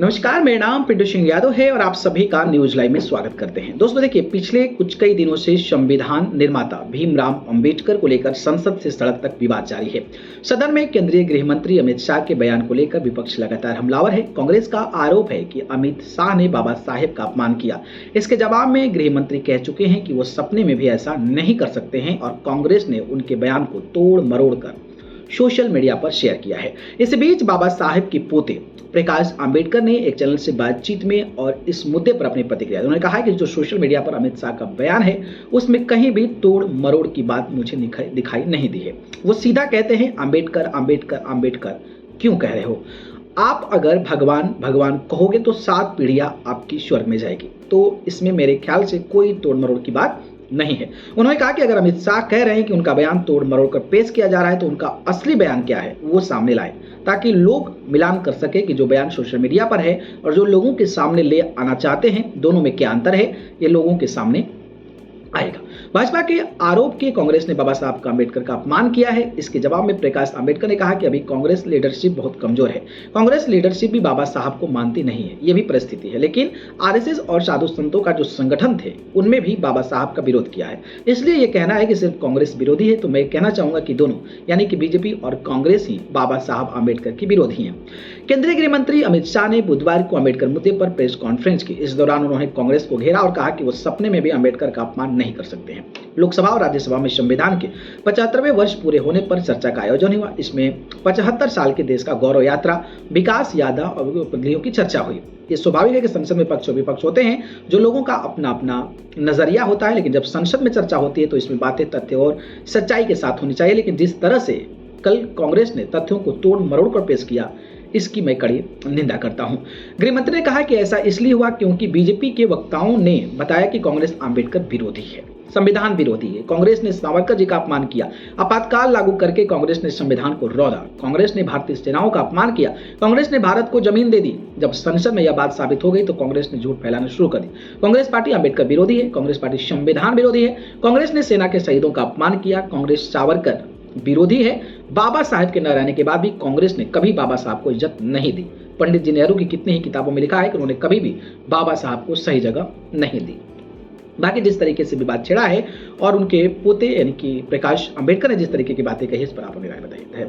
नमस्कार, मेरा नाम पिंटू सिंह यादव है और आप सभी का न्यूज लाइव में स्वागत करते हैं। दोस्तों देखिए, पिछले कई दिनों से संविधान निर्माता भीमराव अंबेडकर को लेकर संसद से सड़क तक विवाद जारी है। सदन में केंद्रीय गृह मंत्री अमित शाह के बयान को लेकर विपक्ष लगातार हमलावर है। कांग्रेस का आरोप है कि अमित शाह ने बाबा साहेब का अपमान किया। इसके जवाब में गृह मंत्री कह चुके हैं कि वो सपने में भी ऐसा नहीं कर सकते हैं और कांग्रेस ने उनके बयान को तोड़ मरोड़ कर सोशल मीडिया पर शेयर किया है। इस बीच बाबा साहेब के पोते प्रकाश आंबेडकर ने एक चैनल से बातचीत में और इस मुद्दे पर अपनी प्रतिक्रिया दी। उन्होंने कहा कि जो सोशल मीडिया पर अमित शाह का बयान है उसमें कहीं भी तोड़ मरोड़ की बात मुझे दिखाई नहीं दी है। वो सीधा कहते हैं आंबेडकर आंबेडकर आंबेडकर क्यों कह रहे हो। आप अगर भगवान भगवान कहोगे तो 7 पीढ़ियां आपकी स्वर्ग में जाएगी। तो इसमें मेरे ख्याल से कोई तोड़ मरोड़ की बात नहीं है। उन्होंने कहा कि अगर अमित शाह कह रहे हैं कि उनका बयान तोड़ मरोड़ कर पेश किया जा रहा है तो उनका असली बयान क्या है वो सामने लाए, ताकि लोग मिलान कर सके कि जो बयान सोशल मीडिया पर है और जो लोगों के सामने ले आना चाहते हैं दोनों में क्या अंतर है, ये लोगों के सामने आएगा। भाजपा के आरोप के कांग्रेस ने बाबा साहब का आंबेडकर का अपमान किया है। इसके जवाब में प्रकाश आंबेडकर ने कहा कि अभी कांग्रेस लीडरशिप बहुत कमजोर है। कांग्रेस लीडरशिप भी बाबा साहब को मानती नहीं है, ये भी परिस्थिति है। लेकिन आरएसएस और साधु संतों का जो संगठन थे उनमें भी बाबा साहब का विरोध किया है। इसलिए ये कहना है कि सिर्फ कांग्रेस विरोधी है, तो मैं कहना चाहूंगा कि दोनों यानी कि बीजेपी और कांग्रेस ही बाबा साहब आंबेडकर की विरोधी है। केंद्रीय गृह मंत्री अमित शाह ने बुधवार को अम्बेडकर मुद्दे पर प्रेस कॉन्फ्रेंस की। इस दौरान उन्होंने कांग्रेस को घेरा और कहा कि वो सपने में भी अम्बेडकर का अपमान नहीं कर सकते हैं। लोकसभा और राज्यसभा में संविधान के 75वें वर्ष पूरे होने पर चर्चा का आयोजन हुआ। इसमें 75 साल के देश का गौरव यात्रा, विकास यात्रा और उपलब्धियों की चर्चा हुई। ये स्वाभाविक है कि संसद में पक्ष और विपक्ष होते हैं, जो लोगों का अपना अपना नजरिया होता है, लेकिन जब संसद में चर्चा होती है तो इसमें बातें तथ्य और सच्चाई के साथ होनी चाहिए। लेकिन जिस तरह से कल कांग्रेस ने तथ्यों को तोड़ मरोड़ कर पेश किया, इसकी मैं कड़ी निंदा करता हूं। गृह मंत्री ने कहा कि ऐसा इसलिए हुआ क्योंकि बीजेपी के वक्ताओं ने बताया कि कांग्रेस आंबेडकर विरोधी है, संविधान विरोधी है। कांग्रेस ने सावरकर जी का अपमान किया। आपातकाल लागू करके कांग्रेस ने संविधान को रौंदा। कांग्रेस ने भारतीय सेनाओं का अपमान किया। कांग्रेस ने भारत को जमीन दे दी। जब संसद में यह बात साबित हो गई तो कांग्रेस ने झूठ फैलाना शुरू कर दी। कांग्रेस पार्टी आंबेडकर विरोधी है। कांग्रेस पार्टी संविधान विरोधी है। कांग्रेस ने सेना के शहीदों का अपमान किया। कांग्रेस सावरकर विरोधी है। बाबा साहेब के न रहने के बाद भी कांग्रेस ने कभी बाबा साहब को इज्जत नहीं दी। पंडित जी नेहरू की कितनी ही किताबों में लिखा है कि उन्होंने कभी भी बाबा साहब को सही जगह नहीं दी। बाकी जिस तरीके से विवाद छिड़ा है और उनके पोते यानी कि प्रकाश आंबेडकर ने जिस तरीके की बातें कही, इस पर आप अपनी राय बताइए।